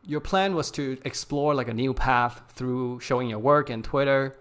your plan was to explore like a new path through showing your work in Twitter.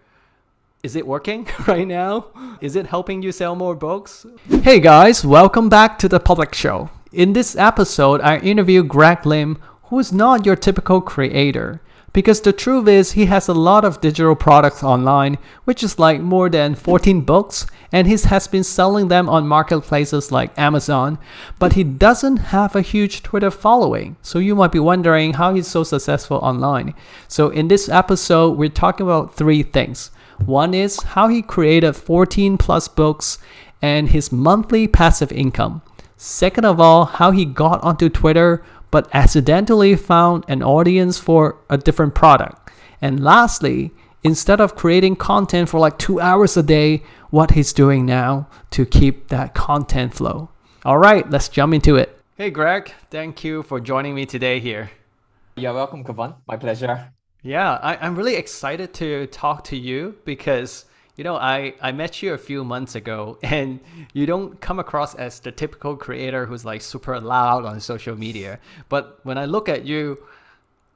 Is it working right now? Is it helping you sell more books? Hey guys, welcome back to the Public Show. In this episode, I interview Greg Lim, who is not your typical creator. Because the truth is, he has a lot of digital products online, which is like more than 14 books, and he has been selling them on marketplaces like Amazon, but he doesn't have a huge Twitter following. So you might be wondering how he's so successful online. So in this episode, we're talking about three things. One is how he created 14 plus books and his monthly passive income. Second of all, how he got onto Twitter but accidentally found an audience for a different product. And lastly, instead of creating content for like 2 hours a day, what he's doing now to keep that content flow. All right, let's jump into it. Hey Greg, thank you for joining me today here. You're welcome, Kavan. My pleasure. Yeah, I'm really excited to talk to you because I met you a few months ago and you don't come across as the typical creator who's like super loud on social media. But when I look at you,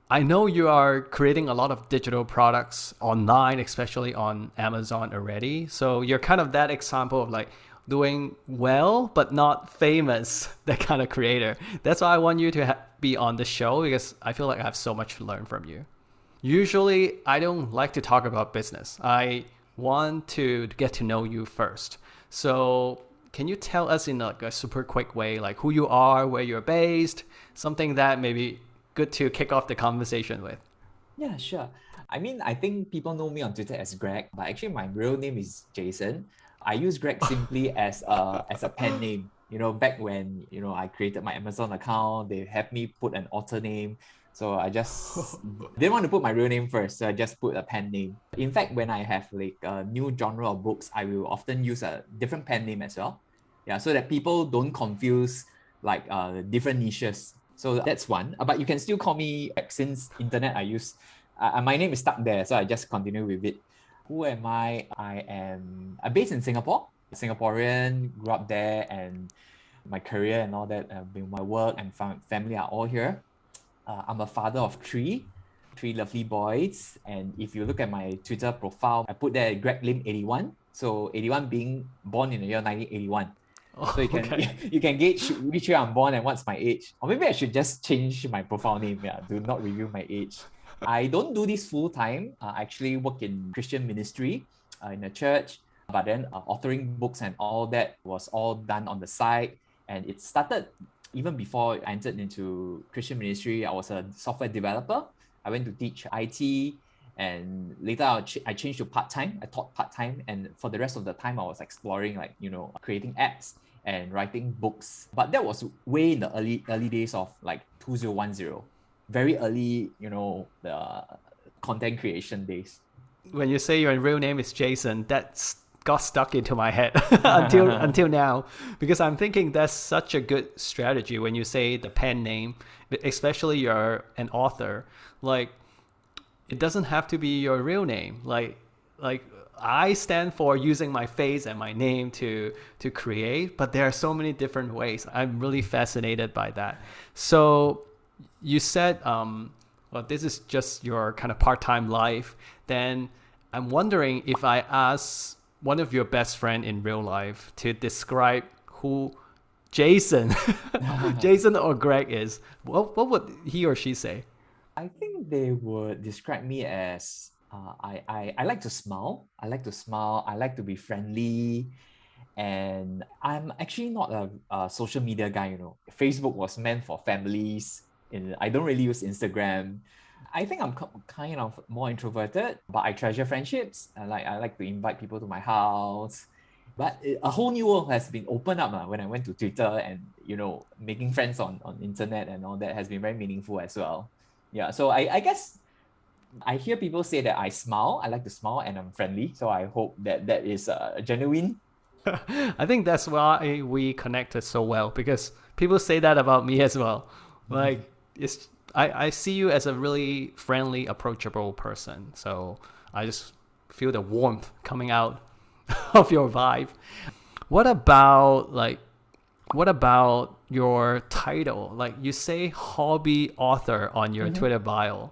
I know you are creating a lot of digital products online, especially on Amazon already. So you're kind of that example of like doing well, but not famous, that kind of creator. That's why I want you to be on the show because I feel like I have so much to learn from you. Usually, I don't like to talk about business. I want to get to know you first. So can you tell us in like a super quick way, like who you are, where you're based, something that may be good to kick off the conversation with? Yeah, sure. I think people know me on Twitter as Greg, but actually my real name is Jason. I use Greg simply as a pen name. Back when, I created my Amazon account, they have me put an author name. So I just didn't want to put my real name first, so I just put a pen name. In fact, when I have like a new genre of books, I will often use a different pen name as well. Yeah, so that people don't confuse like different niches. So that's one. But you can still call me, since internet I use, my name is stuck there, so I just continue with it. Who am I? I'm based in Singapore. Singaporean, grew up there, and my career and all that, my work and family are all here. I'm a father of three lovely boys. And if you look at my Twitter profile, I put there Greg Lim 81. So 81 being born in the year 1981. So you can gauge which year I'm born and what's my age. Or maybe I should just change my profile name. Yeah, do not reveal my age. I don't do this full time. I actually work in Christian ministry in a church. But then authoring books and all that was all done on the side. And it started even before I entered into Christian ministry. I was a software developer. I went to teach IT, and later I changed to part-time. I taught part-time, and for the rest of the time I was exploring creating apps and writing books. But that was way in the early days of like 2010. Very early, the content creation days. When you say your real name is Jason, that's got stuck into my head until now, because I'm thinking that's such a good strategy when you say the pen name, especially you're an author. Like, it doesn't have to be your real name. Like I stand for using my face and my name to create, but there are so many different ways. I'm really fascinated by that. So you said, well, this is just your kind of part-time life. Then I'm wondering if I ask one of your best friend in real life to describe who Jason or Greg is, what would he or she say? I think they would describe me as I like to smile. I like to be friendly. And I'm actually not a social media guy. Facebook was meant for families. I don't really use Instagram. I think I'm kind of more introverted, but I treasure friendships. I like to invite people to my house. But a whole new world has been opened up when I went to Twitter, and making friends on internet and all that has been very meaningful as well. Yeah, so I guess I hear people say that I smile. I like to smile and I'm friendly. So I hope that is genuine. I think that's why we connected so well, because people say that about me as well. Like, I see you as a really friendly, approachable person. So I just feel the warmth coming out of your vibe. What about like What about your title? Like you say hobby author on your Twitter bio.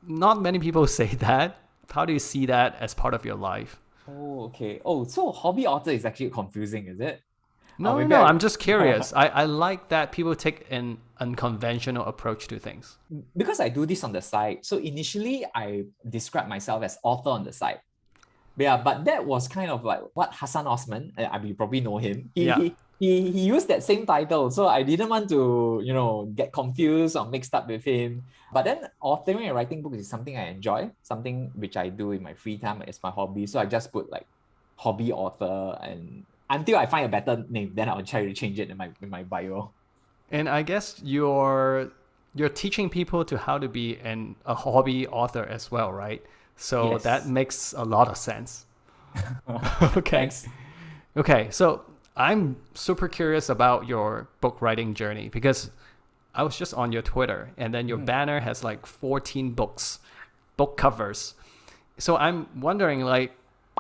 Not many people say that. How do you see that as part of your life? Oh, okay. Oh, so hobby author is actually confusing, is it? No, no, Maybe no. I I'm just curious. I like that people take an unconventional approach to things. because I do this on the side. So initially I described myself as author on the side. Yeah, but that was kind of like what Hassan Osman, you probably know him. Yeah. He used that same title, so I didn't want to get confused or mixed up with him. But then authoring and writing books is something I enjoy, something which I do in my free time. It's my hobby, so I just put like hobby author, and until I find a better name, then I'll try to change it in my bio. And I guess you're teaching people to how to be a hobby author as well, right? So that Yes. makes a lot of sense. Okay. Thanks. Okay. So I'm super curious about your book writing journey because I was just on your Twitter and then your banner has like 14 book covers. So I'm wondering like,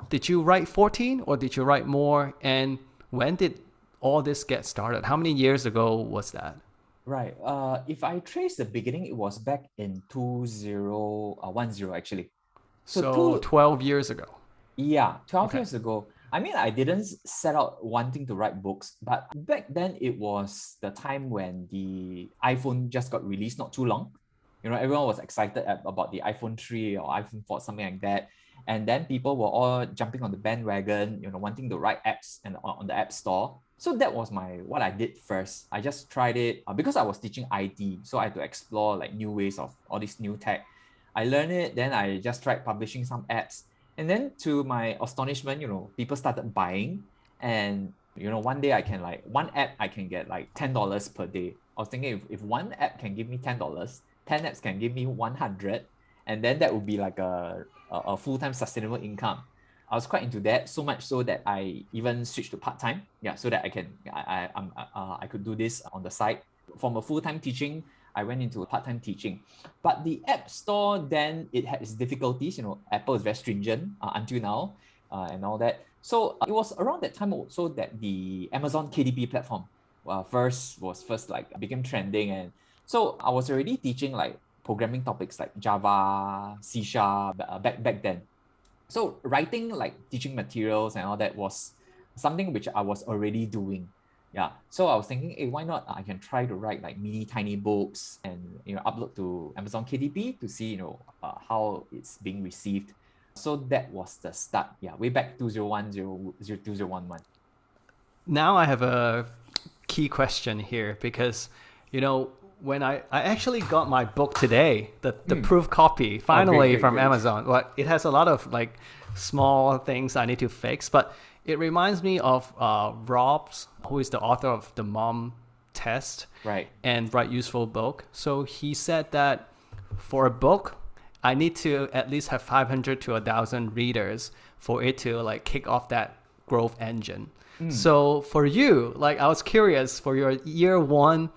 did you write 14 or did you write more? And when did all this get started? How many years ago was that? Right. If I trace the beginning, it was back in 2010 actually. So So 12 years ago. 12 Okay. years ago. I mean, I didn't set out wanting to write books, but back then it was the time when the iPhone just got released not too long. Everyone was excited about the iPhone 3 or iPhone 4, something like that. And then people were all jumping on the bandwagon, wanting to write apps and on the App Store. So that was what I did first. I just tried it because I was teaching IT. So I had to explore like new ways of all this new tech. I learned it, then I just tried publishing some apps. And then to my astonishment, people started buying. And, one day I can one app, I can get like $10 per day. I was thinking if one app can give me $10, 10 apps can give me 100. And then that would be like a full-time sustainable income. I was quite into that, so much so that I even switched to part-time. Yeah, so that I could do this on the side. From a full-time teaching, I went into part-time teaching. But the App Store, then it had its difficulties. Apple is very stringent until now and all that. So it was around that time also that the Amazon KDP platform first like became trending. And so I was already teaching like programming topics like Java, C Sharp back then. So writing like teaching materials and all that was something which I was already doing. Yeah. So I was thinking, hey, why not? I can try to write like mini tiny books and upload to Amazon KDP to see how it's being received. So that was the start. Yeah, way back 2011. Now I have a key question here because, when I actually got my book today, the proof copy, finally Great, from great. Amazon. Well, it has a lot of like small things I need to fix, but it reminds me of Rob's, who is the author of The Mom Test Right. and Write Useful Book. So he said that for a book, I need to at least have 500 to 1,000 readers for it to like kick off that growth engine. So for you, like I was curious for your year one,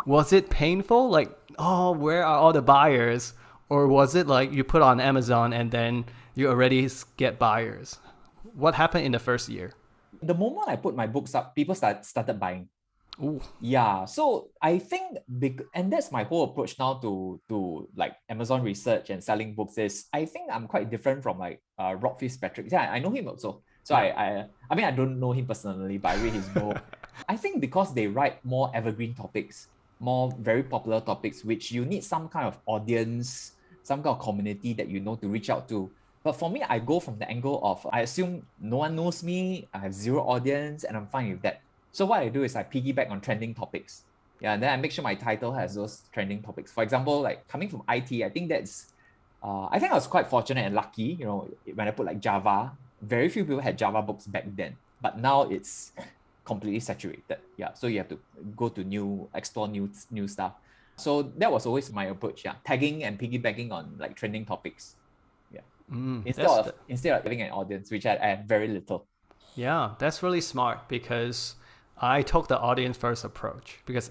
was it painful? Like, oh, where are all the buyers? Or was it like you put on Amazon and then you already get buyers? What happened in the first year? The moment I put my books up, people started buying. Ooh. Yeah, so I think and that's my whole approach now to like Amazon research and selling books is I think I'm quite different from like Rob Fitzpatrick. Yeah, I know him also. So I mean I don't know him personally, but I read his book. I think because they write more evergreen topics, more very popular topics, which you need some kind of audience, some kind of community that to reach out to. But for me, I go from the angle of I assume no one knows me, I have zero audience, and I'm fine with that. So what I do is I piggyback on trending topics. Yeah, and then I make sure my title has those trending topics. For example, like coming from IT, I think I think I was quite fortunate and lucky, when I put like Java, very few people had Java books back then, but now it's completely saturated. Yeah, so you have to explore new stuff. So that was always my approach. Yeah, tagging and piggybacking on like trending topics. Yeah, instead of having an audience, which I had very little. Yeah, that's really smart because I took the audience first approach because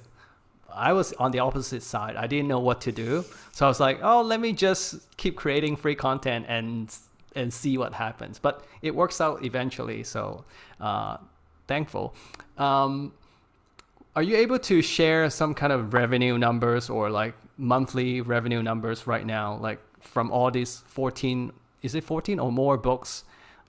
I was on the opposite side. I didn't know what to do. So I was like, oh, let me just keep creating free content and see what happens. But it works out eventually. So thankful. Are you able to share some kind of revenue numbers or like monthly revenue numbers right now, like from all these 14, is it 14 or more books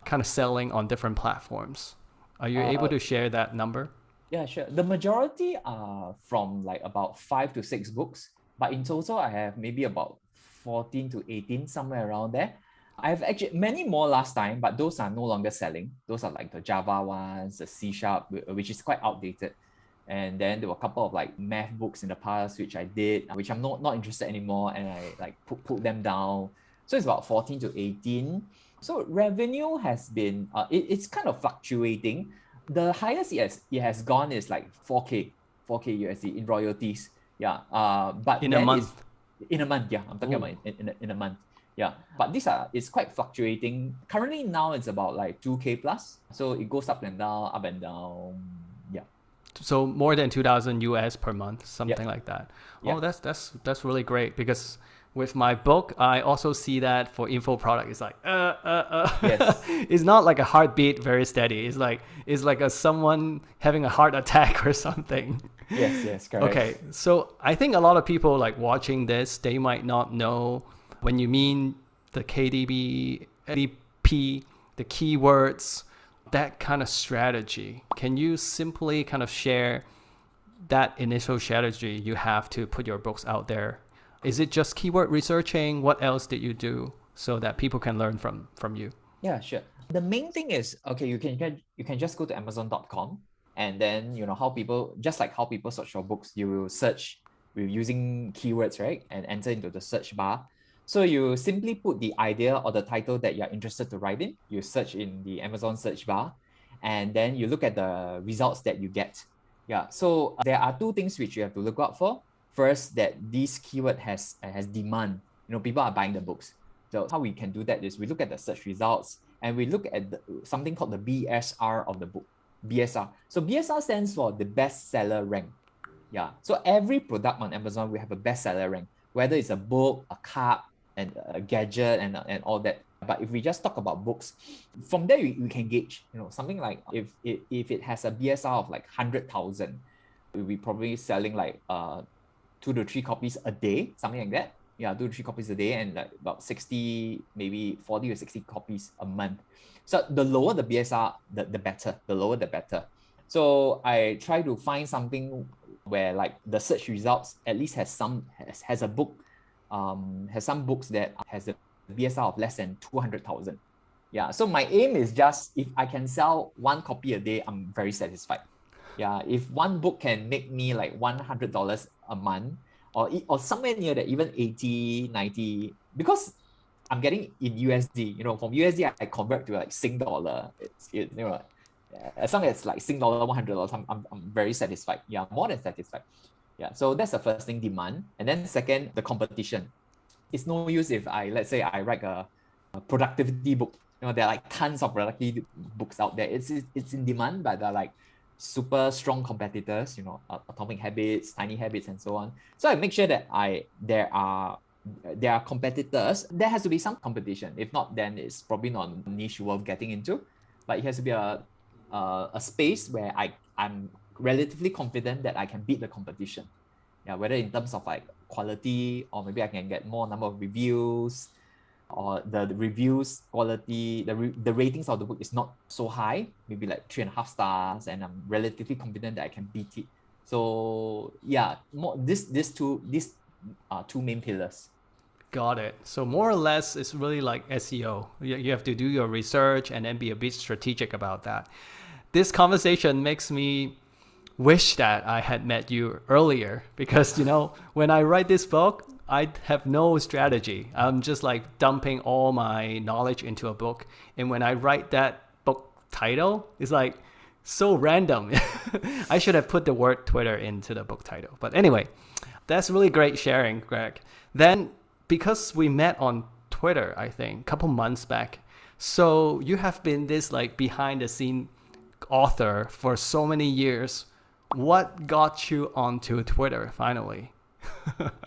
kind of selling on different platforms? Are you able to share that number? Yeah, sure. The majority are from like about 5 to 6 books, but in total, I have maybe about 14 to 18, somewhere around there. I have actually many more last time, but those are no longer selling. Those are like the Java ones, the C Sharp, which is quite outdated. And then there were a couple of like math books in the past, which I did, which I'm not interested anymore. And I like put them down. So it's about 14 to 18. So revenue has been, it's kind of fluctuating. The highest it has gone is like 4K USD in royalties. Yeah. But In a then month? in a month. Yeah. I'm talking Ooh. about in a month. Yeah. But it's quite fluctuating. Currently now it's about like 2K plus. So it goes up and down, up and down. Yeah. So more than 2000 US per month, something like that. Yeah. Oh, that's really great, because with my book, I also see that for info product, it's like Yes. it's not like a heartbeat very steady. It's like a someone having a heart attack or something. Yes, correct. Okay, so I think a lot of people like watching this, they might not know when you mean the KDB, LDP, the keywords, that kind of strategy. Can you simply kind of share that initial strategy you have to put your books out there? Is it just keyword researching? What else did you do so that people can learn from you? Yeah, sure. The main thing is, okay, you can just go to Amazon.com, and then how people, just like how people search for books, you will search with using keywords, right? And enter into the search bar. So you simply put the idea or the title that you're interested to write in, you search in the Amazon search bar, and then you look at the results that you get. Yeah. So there are two things which you have to look out for. First, that this keyword has demand. People are buying the books. So how we can do that is we look at the search results and we look at something called the BSR of the book. BSR. So BSR stands for the bestseller rank. Yeah. So every product on Amazon will have a bestseller rank, whether it's a book, a cup, and a gadget, and all that. But if we just talk about books, from there we can gauge, something like if it has a BSR of like 100,000, we'll be probably selling like 2 to 3 copies a day, something like that. Yeah, 2 to 3 copies a day, and like about 60, maybe 40 or 60 copies a month. So the lower the BSR, the better. The lower the better. So I try to find something where like the search results at least has a book, has some books that has a BSR of less than 200,000. Yeah. So my aim is just, if I can sell 1 copy a day, I'm very satisfied. Yeah, if one book can make me like $100 a month, or somewhere near that, even 80, 90, because I'm getting in USD, from USD I convert to like Sing dollar. As long as like Sing dollar $100, I'm very satisfied. Yeah, more than satisfied. Yeah, so that's the first thing, demand. And then second, the competition. It's no use if let's say I write a productivity book. There are like tons of productivity books out there. It's in demand, but they're like super strong competitors, Atomic Habits, Tiny Habits, and so on. So I make sure that there are competitors. There has to be some competition. If not, then it's probably not a niche worth getting into. But it has to be a space where I'm relatively confident that I can beat the competition. Yeah, whether in terms of like quality, or maybe I can get more number of reviews, or the reviews quality, the ratings of the book is not so high, maybe like 3.5 stars, and I'm relatively confident that I can beat it. So yeah, these two main pillars. Got it. So more or less, it's really like SEO. You have to do your research and then be a bit strategic about that. This conversation makes me wish that I had met you earlier, because when I write this book, I have no strategy. I'm just like dumping all my knowledge into a book, and when I write that book title, it's like so random. I should have put the word Twitter into the book title. But anyway, that's really great sharing, Greg. Then, because we met on Twitter, I think a couple months back, so you have been this like behind the scene author for so many years. What got you onto Twitter finally?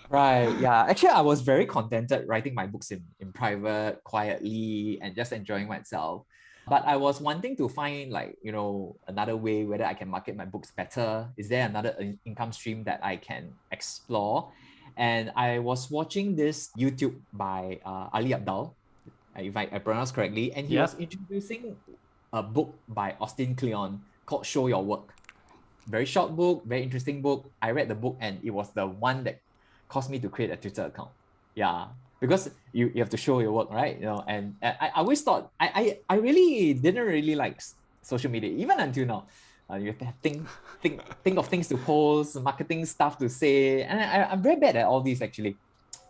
Right. Yeah. Actually, I was very contented writing my books in private, quietly, and just enjoying myself. But I was wanting to find like, another way whether I can market my books better. Is there another income stream that I can explore? And I was watching this YouTube by Ali Abdal, if I pronounce correctly, and he Yeah. was introducing a book by Austin Kleon called Show Your Work. Very short book, very interesting book. I read the book and it was the one that caused me to create a Twitter account. Yeah, because you have to show your work, right? And I always thought I really didn't really like social media, even until now. You have to think of things to post, marketing stuff to say, and I'm very bad at all these actually.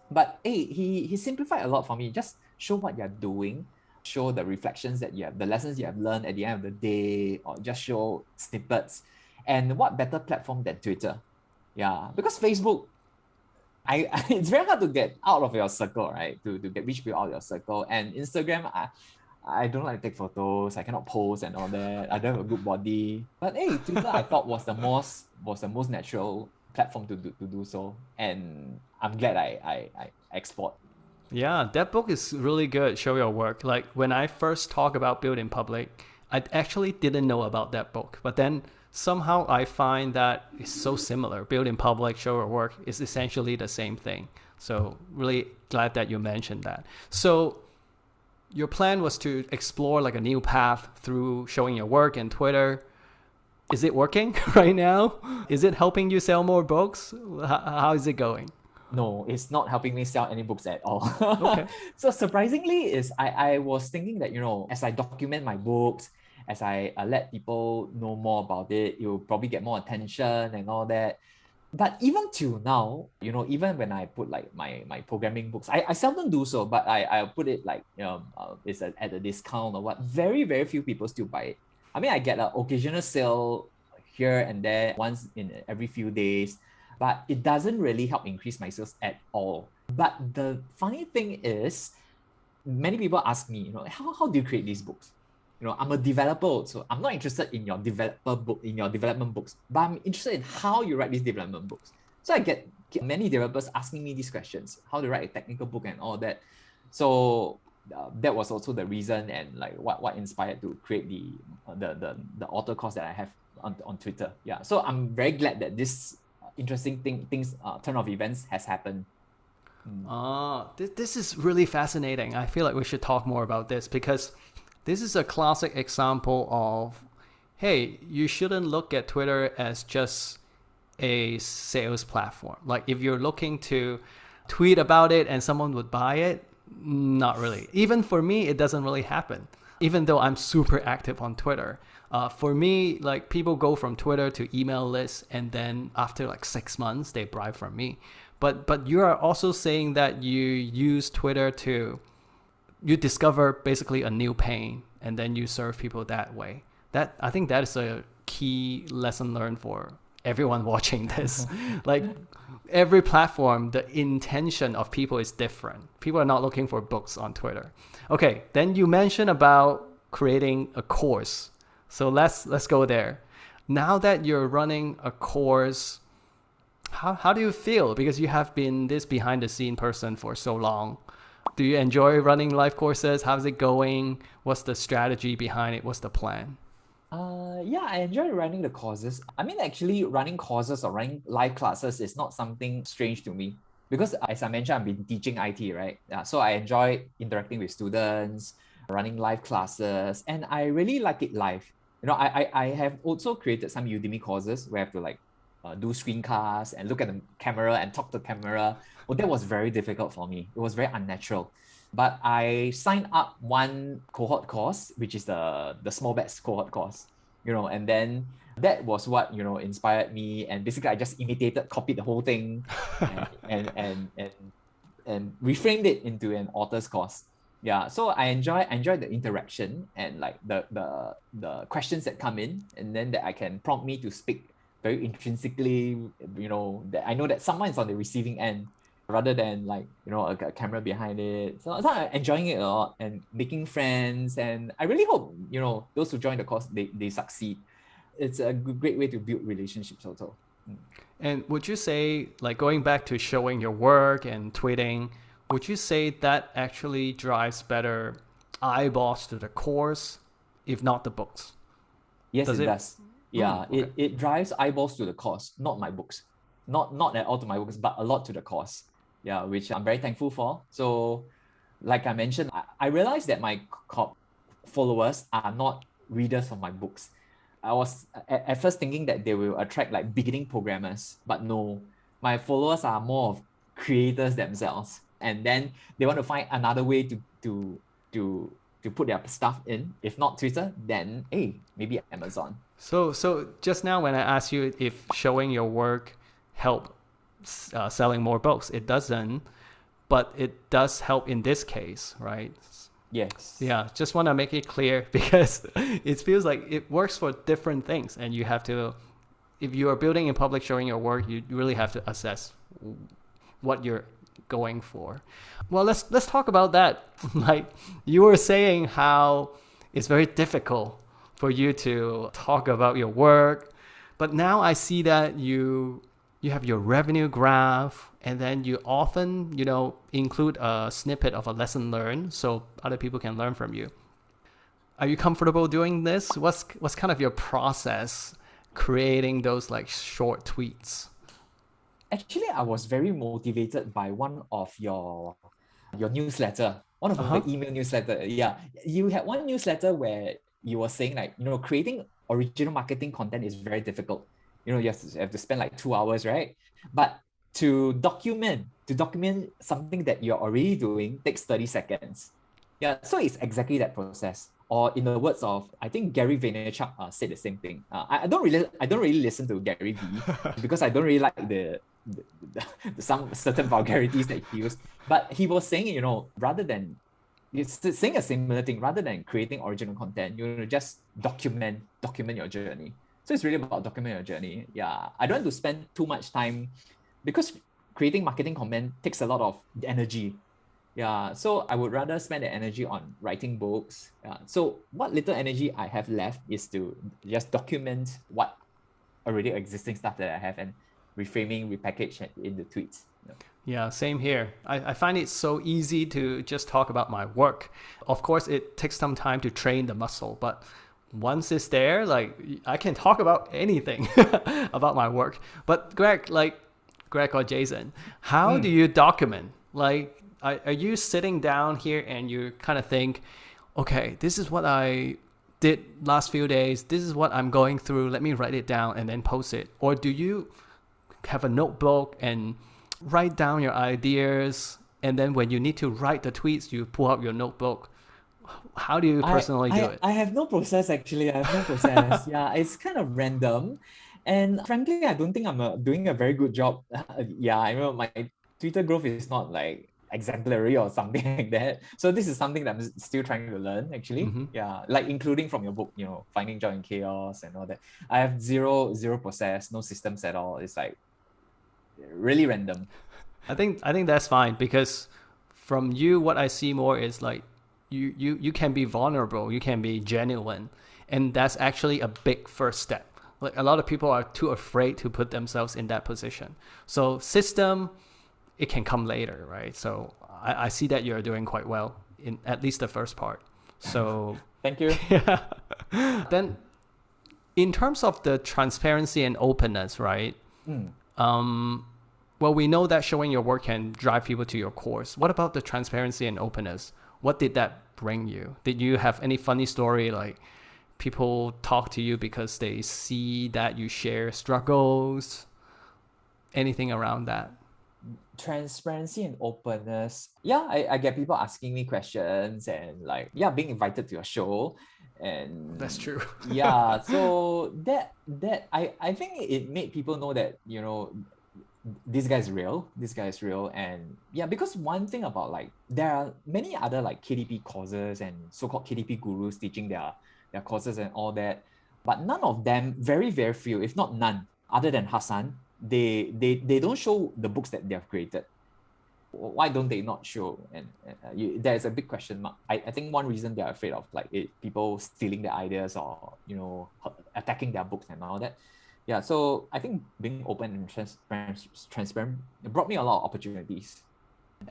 But hey, he simplified a lot for me. Just show what you're doing, show the reflections that you have, the lessons you have learned at the end of the day, or just show snippets. And what better platform than Twitter? Yeah, because Facebook, it's very hard to get out of your circle, right? To get reach people out of your circle. And Instagram, I don't like to take photos. I cannot pose and all that. I don't have a good body. But hey, Twitter I thought was the most natural platform to do so. And I'm glad I export. Yeah, that book is really good. Show Your Work. Like when I first talked about Build in Public, I actually didn't know about that book. But then somehow I find that it's so similar. Build in Public, Show Your Work is essentially the same thing. So really glad that you mentioned that. So your plan was to explore like a new path through showing your work and Twitter. Is it working right now? Is it helping you sell more books? How is it going? No, it's not helping me sell any books at all. Okay. So surprisingly, I was thinking that, as I document my books, as I let people know more about it, it will probably get more attention and all that. But even till now, even when I put like my programming books, I seldom do so, but I put it like, it's at a discount or what. Very, very few people still buy it. I mean, I get an occasional sale here and there once in every few days, but it doesn't really help increase my sales at all. But the funny thing is, many people ask me, how do you create these books? I'm a developer, so I'm not interested in your development books, but I'm interested in how you write these development books. So I get many developers asking me these questions, how to write a technical book and all that. So that was also the reason and like what inspired to create the author course that I have on Twitter. Yeah, so I'm very glad that this interesting turn of events has happened. This is really fascinating. I feel like we should talk more about this because this is a classic example of, hey, you shouldn't look at Twitter as just a sales platform. Like if you're looking to tweet about it and someone would buy it, not really. Even for me, it doesn't really happen. Even though I'm super active on Twitter. For me, like people go from Twitter to email lists and then after like 6 months, they buy from me. But you are also saying that you use Twitter to, you discover basically a new pain and then you serve people that way. I think that is a key lesson learned for everyone watching this. Like every platform, the intention of people is different. People are not looking for books on Twitter. Okay, then you mentioned about creating a course. So let's go there. Now that you're running a course, how do you feel? Because you have been this behind the scene person for so long. Do you enjoy running live courses? How's it going? What's the strategy behind it? What's the plan? Yeah, I enjoy running the courses. I mean, actually, running courses or running live classes is not something strange to me because, as I mentioned, I've been teaching IT, right? So I enjoy interacting with students, running live classes, and I really like it live. I have also created some Udemy courses where I have to like do screencasts and look at the camera and talk to the camera. Well, that was very difficult for me. It was very unnatural. But I signed up one cohort course, which is the small batch cohort course, and then that was what, inspired me. And basically I just copied the whole thing and reframed it into an author's course. Yeah, so I enjoy the interaction and like the questions that come in and then that I can prompt me to speak very intrinsically, that I know that someone is on the receiving end rather than like, a camera behind it. So I'm enjoying it a lot and making friends. And I really hope, those who join the course, they succeed. It's a great way to build relationships also. And would you say, like going back to showing your work and tweeting, would you say that actually drives better eyeballs to the course if not the books? Yes, Does it it? does. Yeah, Okay. it drives eyeballs to the cause, not my books. Not at all to my books, but a lot to the cause. Yeah, which I'm very thankful for. So, like I mentioned, I realized that my followers are not readers of my books. I was at first thinking that they will attract like beginning programmers, but no, my followers are more of creators themselves, and then they want to find another way to put their stuff in. If not Twitter, then hey, maybe Amazon. So just now when I asked you if showing your work help selling more books, it doesn't, but it does help in this case, right? Yes. Yeah, just want to make it clear because it feels like it works for different things, and you have to, if you are building in public showing your work, you really have to assess what you're going for. Well, let's talk about that. Like you were saying how it's very difficult for you to talk about your work, but now I see that you have your revenue graph, and then you often, include a snippet of a lesson learned so other people can learn from you. Are you comfortable doing this? What's kind of your process creating those like short tweets? Actually, I was very motivated by one of your newsletter, one of Uh-huh. the email newsletter. Yeah, you had one newsletter where you were saying like, creating original marketing content is very difficult. You have to spend like 2 hours, right? But to document something that you're already doing takes 30 seconds. Yeah, so it's exactly that process. Or in the words of, I think Gary Vaynerchuk said the same thing. I don't really listen to Gary V because I don't really like some certain vulgarities that he used. But he was saying, rather than it's saying a similar thing, rather than creating original content, just document your journey. So it's really about document your journey. Yeah, I don't want to spend too much time because creating marketing content takes a lot of energy. Yeah, so I would rather spend the energy on writing books. So what little energy I have left is to just document what already existing stuff that I have and reframing, repackage it in the tweets. Yeah, same here. I find it so easy to just talk about my work. Of course, it takes some time to train the muscle, but once it's there, like I can talk about anything about my work. But Greg or Jason, how do Mm. you document? Like, are you sitting down here and you kind of think, okay, this is what I did last few days. This is what I'm going through. Let me write it down and then post it. Or do you have a notebook and write down your ideas, and then when you need to write the tweets, you pull out your notebook? How do you I, personally do I it? I have no process actually. I have no process. Yeah, it's kind of random, and frankly, I don't think I'm doing a very good job. Yeah, I know my Twitter growth is not like exemplary or something like that. So this is something that I'm still trying to learn actually. Mm-hmm. Yeah, like including from your book, finding joy in chaos and all that. I have zero process, no systems at all. It's like really random. I think that's fine because from you, what I see more is like you can be vulnerable, you can be genuine, and that's actually a big first step. Like a lot of people are too afraid to put themselves in that position. So system, it can come later, right? So I see that you're doing quite well in at least the first part. So Thank you. yeah. Then in terms of the transparency and openness, right? Mm. Well, we know that showing your work can drive people to your course. What about the transparency and openness? What did that bring you? Did you have any funny story like people talk to you because they see that you share struggles? Anything around that? Transparency and openness. Yeah, I get people asking me questions and like, yeah, being invited to your show. That's And true. yeah, so that I think it made people know that, this guy is real. This guy is real. And yeah, because one thing about like there are many other like KDP courses and so-called KDP gurus teaching their courses and all that, but none of them, very, very few, if not none, other than Hassan, they don't show the books that they have created. Why don't they not show? And there's a big question mark. I think one reason they're afraid of like people stealing their ideas or attacking their books and all that. Yeah, so I think being open and transparent, it brought me a lot of opportunities.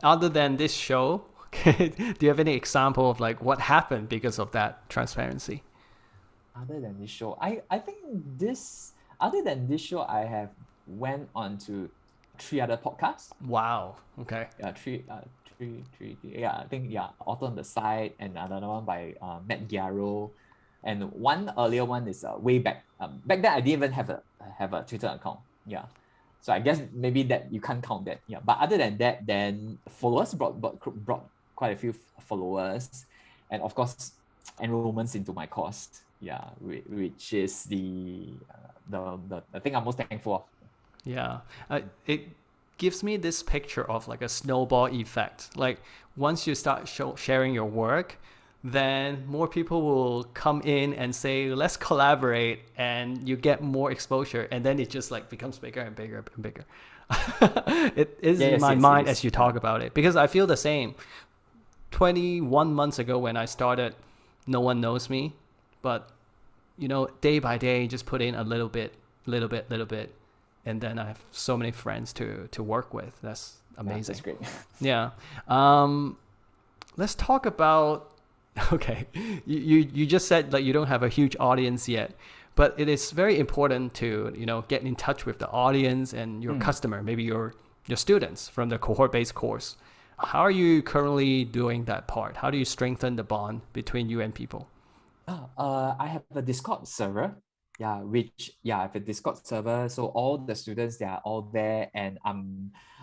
Other than this show, do you have any example of like what happened because of that transparency? Other than this show, I think this other than this show, I have went on to three other podcasts. Wow. Okay. Yeah, three. Yeah, I think yeah, Author on the Side, and another one by Matt Giaro, and one earlier one is way back. Back then I didn't even have a Twitter account. Yeah, so I guess maybe that you can't count that. Yeah, but other than that, then followers brought quite a few followers, and of course enrollments into my course. Yeah, which is the thing I'm most thankful of. Yeah. It gives me this picture of like a snowball effect. Like once you start sharing your work, then more people will come in and say, let's collaborate, and you get more exposure. And then it just like becomes bigger and bigger and bigger. It is in my mind as you talk about it, because I feel the same. 21 months ago when I started, no one knows me, but day by day, just put in a little bit, and then I have so many friends to work with. That's amazing. That's great. Yeah. Let's talk about. Okay, you just said that you don't have a huge audience yet, but it is very important to get in touch with the audience and your customer, maybe your students from the cohort-based course. How are you currently doing that part? How do you strengthen the bond between you and people? I have a Discord server. Yeah, I have a Discord server. So all the students, they are all there, and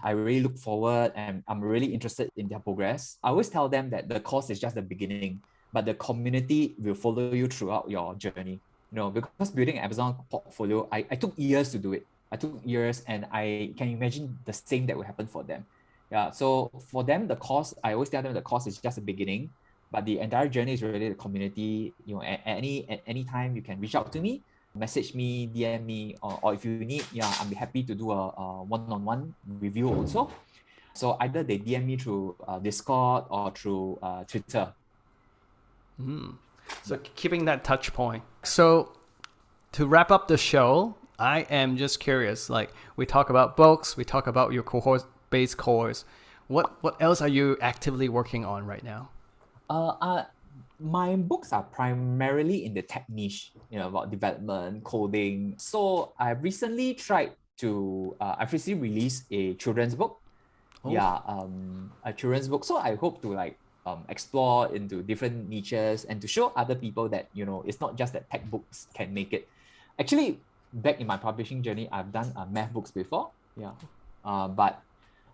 I really look forward, and I'm really interested in their progress. I always tell them that the course is just the beginning, but the community will follow you throughout your journey. Because building an Amazon portfolio, I took years to do it. I took years, and I can imagine the same that will happen for them. Yeah, so for them, the course, I always tell them the course is just the beginning, but the entire journey is really the community. At any time you can reach out to me, message me, DM me, or if you need, I'll be happy to do a one-on-one review also. So either they DM me through Discord or through Twitter. So keeping that touch point. So to wrap up the show, I am just curious. Like we talk about books, we talk about your cohort-based course. What else are you actively working on right now? My books are primarily in the tech niche, about development, coding. So I've recently I've recently released a children's book. Oh. Yeah, a children's book. So I hope to explore into different niches and to show other people that, it's not just that tech books can make it. Actually, back in my publishing journey, I've done math books before. Yeah. But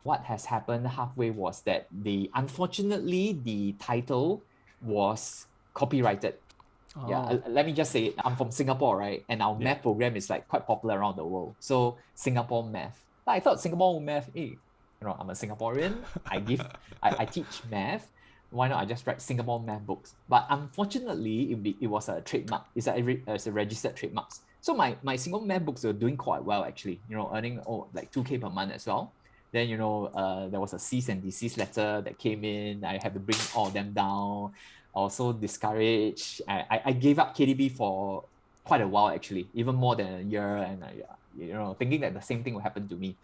what has happened halfway was that unfortunately, the title was copyrighted. Oh. Yeah, let me just say, I'm from Singapore, right? And our math program is quite popular around the world. So Singapore math. But I thought Singapore math, I'm a Singaporean. I teach math. Why not I just write Singapore math books? But unfortunately, it was a trademark. It's a registered trademark. So my Singapore math books were doing quite well actually. Earning like 2K per month as well. Then there was a cease and desist letter that came in. I had to bring all of them down. Also discouraged. I gave up KDB for quite a while actually, even more than a year, and thinking that the same thing will happen to me.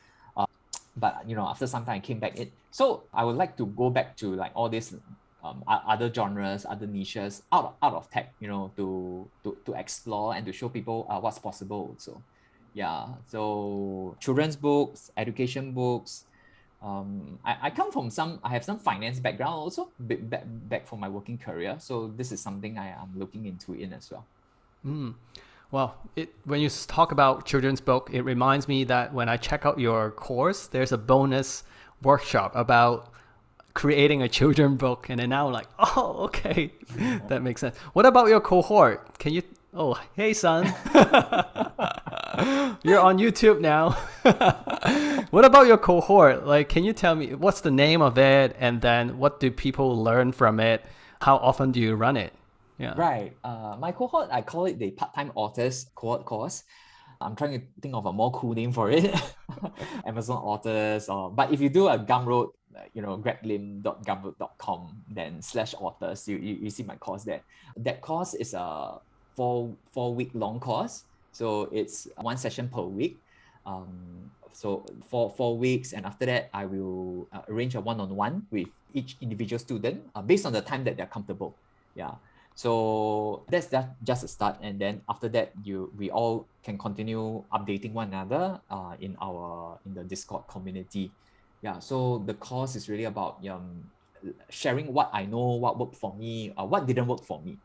But after some time I came back in. So I would like to go back to all these other genres, other niches out of tech, to explore and to show people what's possible also. Yeah, so children's books, education books. I have some finance background also back from my working career. So this is something I am looking into as well. Well, when you talk about children's book, it reminds me that when I check out your course, there's a bonus workshop about creating a children's book. And then now I'm like, oh, okay, that makes sense. What about your cohort? Can you, oh, hey, son. You're on YouTube now. What about your cohort? Can you tell me what's the name of it? And then what do people learn from it? How often do you run it? Yeah. Right. My cohort, I call it the part-time authors cohort course. I'm trying to think of a more cool name for it. Amazon authors, but if you do a Gumroad, greglim.gumroad.com, then /authors, you see my course there. That course is a 4-week long course. So it's one session per week. So for 4 weeks, and after that, I will arrange a one-on-one with each individual student based on the time that they're comfortable. Yeah. So that's that just a start, and then after that, we all can continue updating one another in the Discord community. Yeah, so the course is really about sharing what I know, what worked for me, what didn't work for me.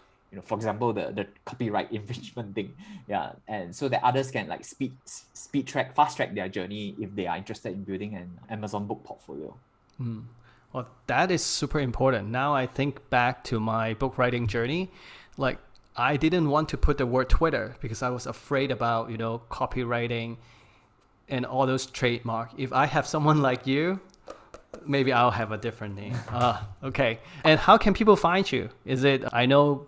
For example, the copyright infringement thing. Yeah, and so that others can like fast track their journey if they are interested in building an Amazon book portfolio. Well, that is super important. Now I think back to my book writing journey, like I didn't want to put the word Twitter because I was afraid about, copywriting and all those trademark. If I have someone like you, maybe I'll have a different name. Okay. And how can people find you? Is it, I know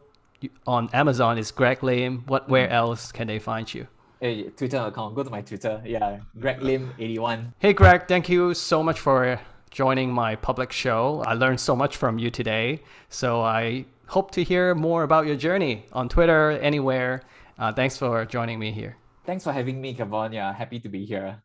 on Amazon is Greg Lim. Where else can they find you? Hey, Twitter account, go to my Twitter. Yeah, Greg Lim 81. Hey, Greg, thank you so much for joining my public show. I learned so much from you today. So I hope to hear more about your journey on Twitter, anywhere. Thanks for joining me here. Thanks for having me, Kevon. Yeah, happy to be here.